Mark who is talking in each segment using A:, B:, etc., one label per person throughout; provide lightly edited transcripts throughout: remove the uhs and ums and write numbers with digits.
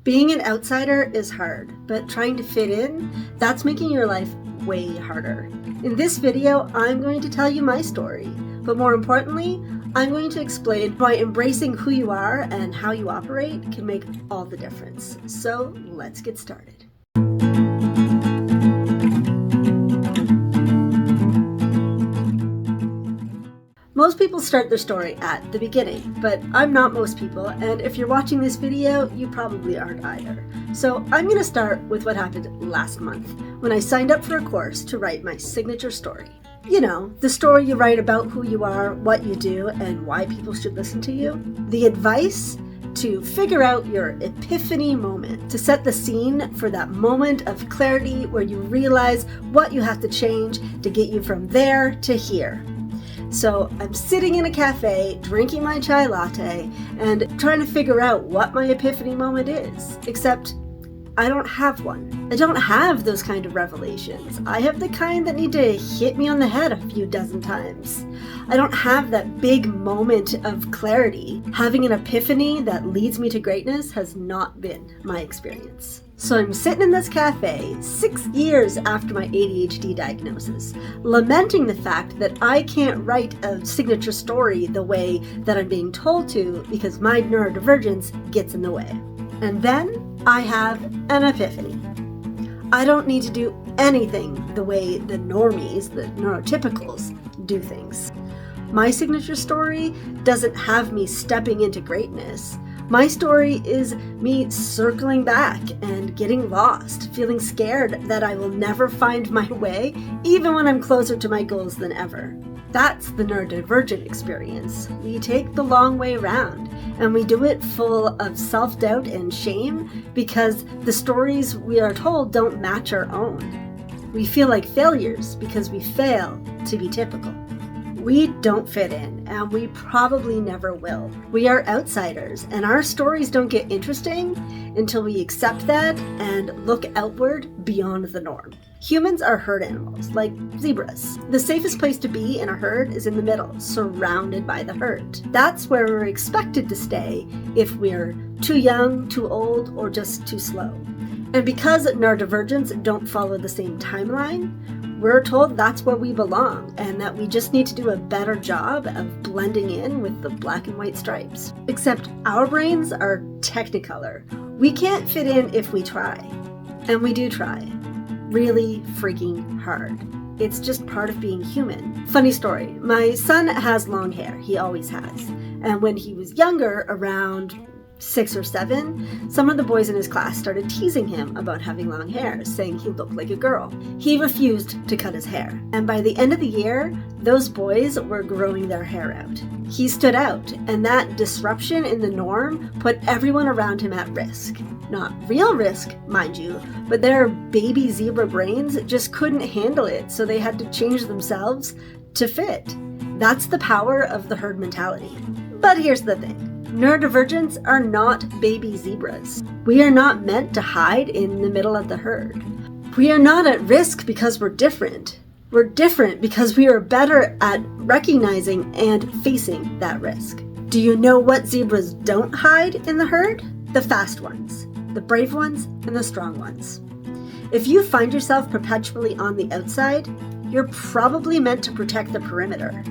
A: Being an outsider is hard, but trying to fit in, that's making your life way harder. In this video, I'm going to tell you my story, but more importantly, I'm going to explain why embracing who you are and how you operate can make all the difference. So let's get started. Most people start their story at the beginning, but I'm not most people, and if you're watching this video, you probably aren't either. So I'm going to start with what happened last month, when I signed up for a course to write my signature story. You know, the story you write about who you are, what you do, and why people should listen to you. The advice to figure out your epiphany moment, to set the scene for that moment of clarity where you realize what you have to change to get you from there to here. So I'm sitting in a cafe, drinking my chai latte, and trying to figure out what my epiphany moment is. Except, I don't have one. I don't have those kind of revelations. I have the kind that need to hit me on the head a few dozen times. I don't have that big moment of clarity. Having an epiphany that leads me to greatness has not been my experience. So I'm sitting in this cafe 6 years after my ADHD diagnosis, lamenting the fact that I can't write a signature story the way that I'm being told to because my neurodivergence gets in the way. And then I have an epiphany. I don't need to do anything the way the normies, the neurotypicals, do things. My signature story doesn't have me stepping into greatness. My story is me circling back and getting lost, feeling scared that I will never find my way, even when I'm closer to my goals than ever. That's the neurodivergent experience. We take the long way around, and we do it full of self-doubt and shame because the stories we are told don't match our own. We feel like failures because we fail to be typical. We don't fit in, and we probably never will. We are outsiders, and our stories don't get interesting until we accept that and look outward beyond the norm. Humans are herd animals, like zebras. The safest place to be in a herd is in the middle, surrounded by the herd. That's where we're expected to stay if we're too young, too old, or just too slow. And because neurodivergents don't follow the same timeline, we're told that's where we belong and that we just need to do a better job of blending in with the black and white stripes. Except our brains are technicolor. We can't fit in if we try. And we do try. Really freaking hard. It's just part of being human. Funny story, my son has long hair. He always has. And when he was younger, around 6 or 7, some of the boys in his class started teasing him about having long hair, saying he looked like a girl. He refused to cut his hair, and by the end of the year, those boys were growing their hair out. He stood out, and that disruption in the norm put everyone around him at risk. Not real risk, mind you, but their baby zebra brains just couldn't handle it, so they had to change themselves to fit. That's the power of the herd mentality. But here's the thing. Neurodivergents are not baby zebras. We are not meant to hide in the middle of the herd. We are not at risk because we're different. We're different because we are better at recognizing and facing that risk. Do you know what zebras don't hide in the herd? The fast ones, the brave ones, and the strong ones. If you find yourself perpetually on the outside, you're probably meant to protect the perimeter.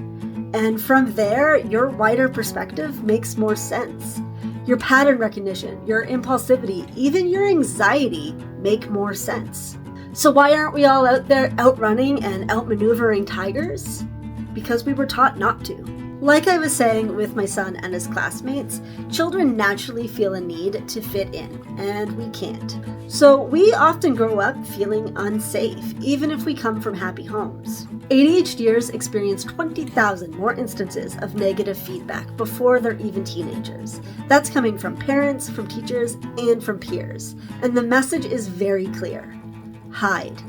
A: And from there, your wider perspective makes more sense. Your pattern recognition, your impulsivity, even your anxiety make more sense. So why aren't we all out there outrunning and outmaneuvering tigers? Because we were taught not to. Like I was saying with my son and his classmates, children naturally feel a need to fit in, and we can't. So we often grow up feeling unsafe, even if we come from happy homes. ADHDers experience 20,000 more instances of negative feedback before they're even teenagers. That's coming from parents, from teachers, and from peers. And the message is very clear. Hide.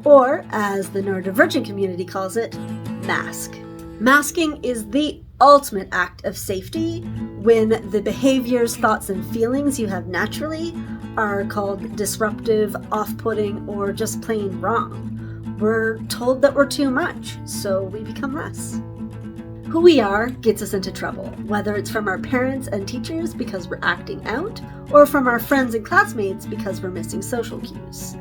A: Or, as the neurodivergent community calls it, mask. Masking is the ultimate act of safety when the behaviors, thoughts, and feelings you have naturally are called disruptive, off-putting, or just plain wrong. We're told that we're too much, so we become less. Who we are gets us into trouble, whether it's from our parents and teachers because we're acting out, or from our friends and classmates because we're missing social cues.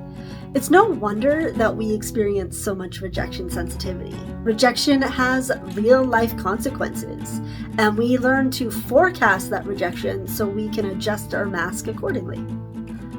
A: It's no wonder that we experience so much rejection sensitivity. Rejection has real-life consequences, and we learn to forecast that rejection so we can adjust our mask accordingly.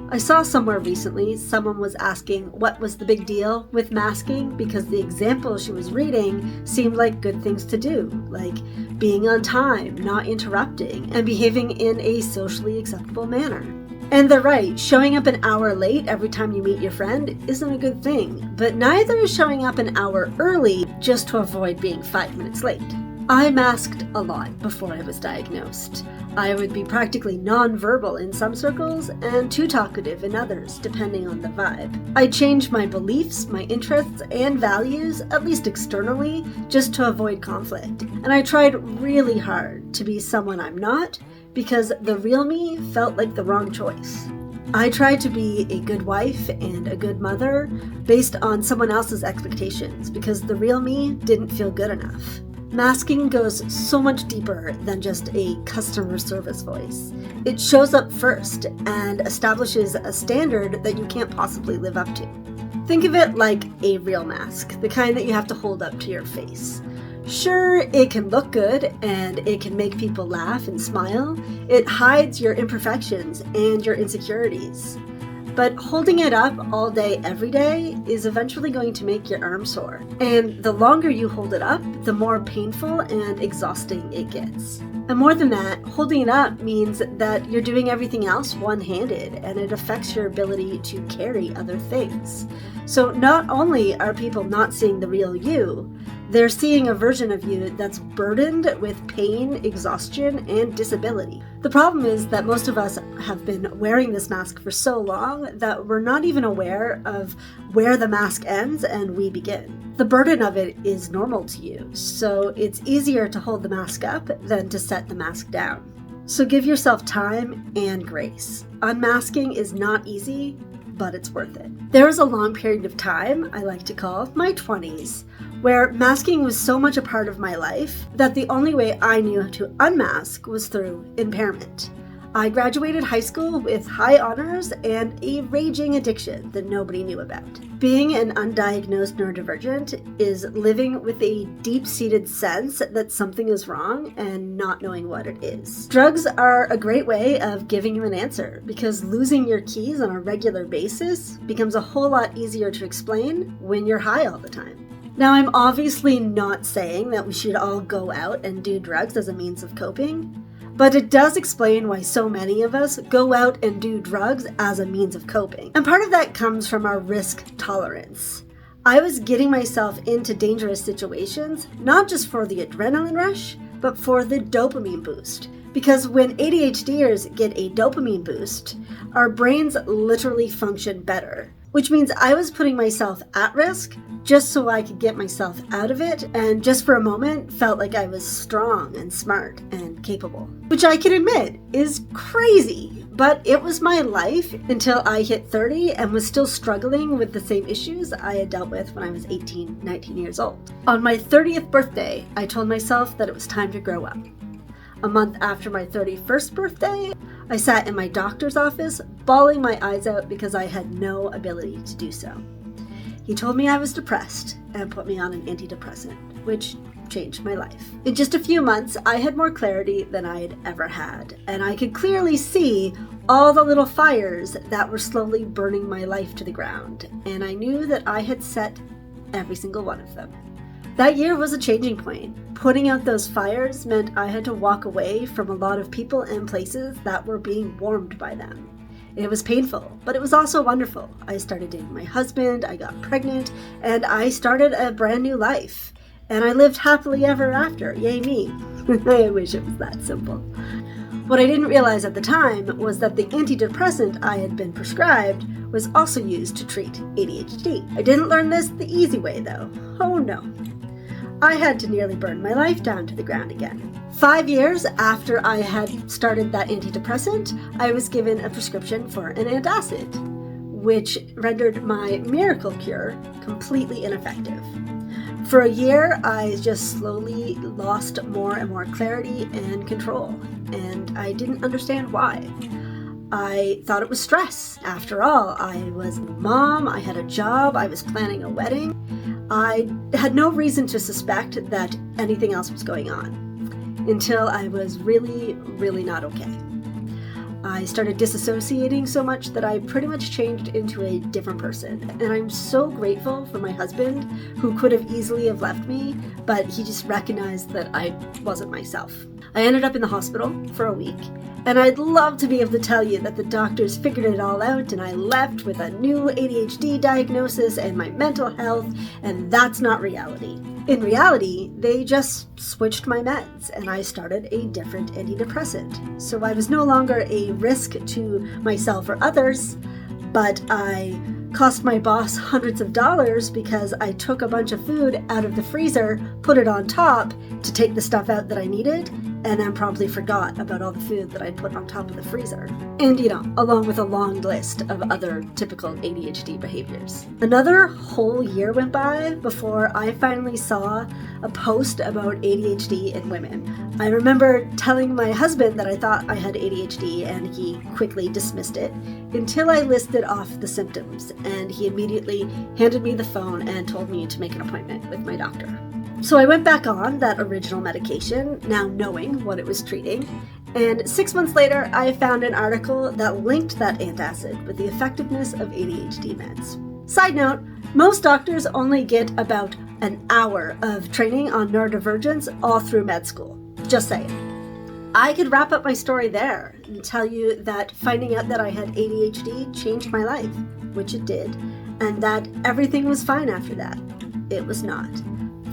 A: I saw somewhere recently someone was asking what was the big deal with masking because the examples she was reading seemed like good things to do, like being on time, not interrupting, and behaving in a socially acceptable manner. And they're right, showing up an hour late every time you meet your friend isn't a good thing, but neither is showing up an hour early just to avoid being 5 minutes late. I masked a lot before I was diagnosed. I would be practically nonverbal in some circles and too talkative in others, depending on the vibe. I changed my beliefs, my interests, and values, at least externally, just to avoid conflict. And I tried really hard to be someone I'm not, because the real me felt like the wrong choice. I tried to be a good wife and a good mother based on someone else's expectations, because the real me didn't feel good enough. Masking goes so much deeper than just a customer service voice. It shows up first and establishes a standard that you can't possibly live up to. Think of it like a real mask, the kind that you have to hold up to your face. Sure, it can look good and it can make people laugh and smile. It hides your imperfections and your insecurities. But holding it up all day, every day is eventually going to make your arm sore. And the longer you hold it up, the more painful and exhausting it gets. And more than that, holding it up means that you're doing everything else one-handed, and it affects your ability to carry other things. So not only are people not seeing the real you, they're seeing a version of you that's burdened with pain, exhaustion, and disability. The problem is that most of us have been wearing this mask for so long that we're not even aware of where the mask ends and we begin. The burden of it is normal to you, so it's easier to hold the mask up than to set the mask down. So give yourself time and grace. Unmasking is not easy, but it's worth it. There was a long period of time, I like to call my 20s, where masking was so much a part of my life that the only way I knew to unmask was through impairment. I graduated high school with high honors and a raging addiction that nobody knew about. Being an undiagnosed neurodivergent is living with a deep-seated sense that something is wrong and not knowing what it is. Drugs are a great way of giving you an answer because losing your keys on a regular basis becomes a whole lot easier to explain when you're high all the time. Now, I'm obviously not saying that we should all go out and do drugs as a means of coping, but it does explain why so many of us go out and do drugs as a means of coping. And part of that comes from our risk tolerance. I was getting myself into dangerous situations, not just for the adrenaline rush, but for the dopamine boost. Because when ADHDers get a dopamine boost, our brains literally function better. Which means I was putting myself at risk just so I could get myself out of it, and just for a moment felt like I was strong and smart and capable. Which I can admit is crazy, but it was my life until I hit 30 and was still struggling with the same issues I had dealt with when I was 18, 19 years old. On my 30th birthday, I told myself that it was time to grow up. A month after my 31st birthday, I sat in my doctor's office, bawling my eyes out because I had no ability to do so. He told me I was depressed and put me on an antidepressant, which changed my life. In just a few months, I had more clarity than I had ever had, and I could clearly see all the little fires that were slowly burning my life to the ground, and I knew that I had set every single one of them. That year was a changing point. Putting out those fires meant I had to walk away from a lot of people and places that were being warmed by them. It was painful, but it was also wonderful. I started dating my husband, I got pregnant, and I started a brand new life. And I lived happily ever after. Yay me. I wish it was that simple. What I didn't realize at the time was that the antidepressant I had been prescribed was also used to treat ADHD. I didn't learn this the easy way though. Oh no. I had to nearly burn my life down to the ground again. 5 years after I had started that antidepressant, I was given a prescription for an antacid, which rendered my miracle cure completely ineffective. For a year, I just slowly lost more and more clarity and control, and I didn't understand why. I thought it was stress. After all, I was a mom, I had a job, I was planning a wedding. I had no reason to suspect that anything else was going on until I was really, really not okay. I started disassociating so much that I pretty much changed into a different person. And I'm so grateful for my husband, who could have easily have left me, but he just recognized that I wasn't myself. I ended up in the hospital for a week, and I'd love to be able to tell you that the doctors figured it all out and I left with a new ADHD diagnosis and my mental health, and that's not reality. In reality, they just switched my meds and I started a different antidepressant. So I was no longer a risk to myself or others, but I cost my boss hundreds of dollars because I took a bunch of food out of the freezer, put it on top to take the stuff out that I needed, and then promptly forgot about all the food that I'd put on top of the freezer. And, along with a long list of other typical ADHD behaviors. Another whole year went by before I finally saw a post about ADHD in women. I remember telling my husband that I thought I had ADHD, and he quickly dismissed it until I listed off the symptoms, and he immediately handed me the phone and told me to make an appointment with my doctor. So I went back on that original medication, now knowing what it was treating, and 6 months later I found an article that linked that antacid with the effectiveness of ADHD meds. Side note, most doctors only get about an hour of training on neurodivergence all through med school. Just saying. I could wrap up my story there and tell you that finding out that I had ADHD changed my life, which it did, and that everything was fine after that. It was not.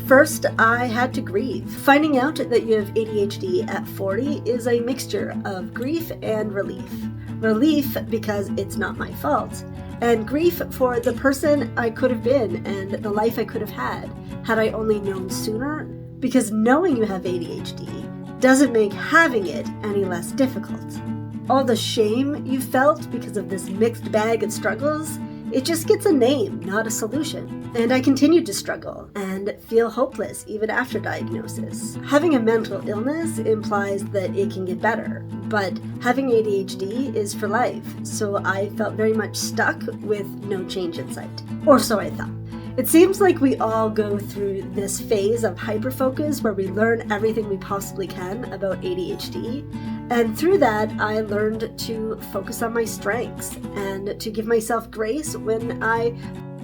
A: First, I had to grieve. Finding out that you have ADHD at 40 is a mixture of grief and relief. Relief because it's not my fault, and grief for the person I could have been and the life I could have had I only known sooner, because knowing you have ADHD doesn't make having it any less difficult. All the shame you felt because of this mixed bag of struggles, it just gets a name, not a solution. And I continued to struggle and feel hopeless even after diagnosis. Having a mental illness implies that it can get better, but having ADHD is for life, so I felt very much stuck with no change in sight. Or so I thought. It seems like we all go through this phase of hyperfocus where we learn everything we possibly can about ADHD. And through that, I learned to focus on my strengths and to give myself grace when I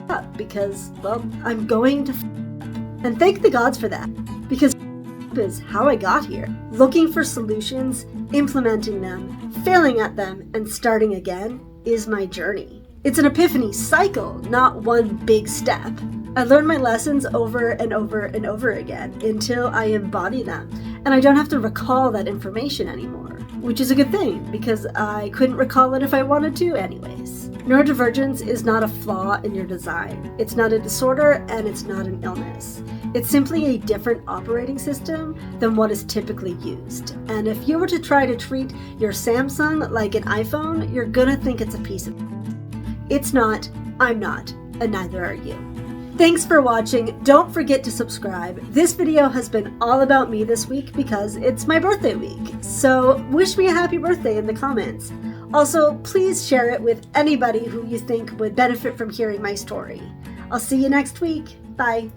A: up because, well, I'm going to and thank the gods for that, because is how I got here. Looking for solutions, implementing them, failing at them, and starting again is my journey. It's an epiphany cycle, not one big step. I learn my lessons over and over and over again until I embody them, and I don't have to recall that information anymore, which is a good thing because I couldn't recall it if I wanted to anyways. Neurodivergence is not a flaw in your design. It's not a disorder, and it's not an illness. It's simply a different operating system than what is typically used. And if you were to try to treat your Samsung like an iPhone, you're gonna think it's a piece of It's not, I'm not, and neither are you. Thanks for watching. Don't forget to subscribe. This video has been all about me this week because it's my birthday week. So wish me a happy birthday in the comments. Also, please share it with anybody who you think would benefit from hearing my story. I'll see you next week. Bye.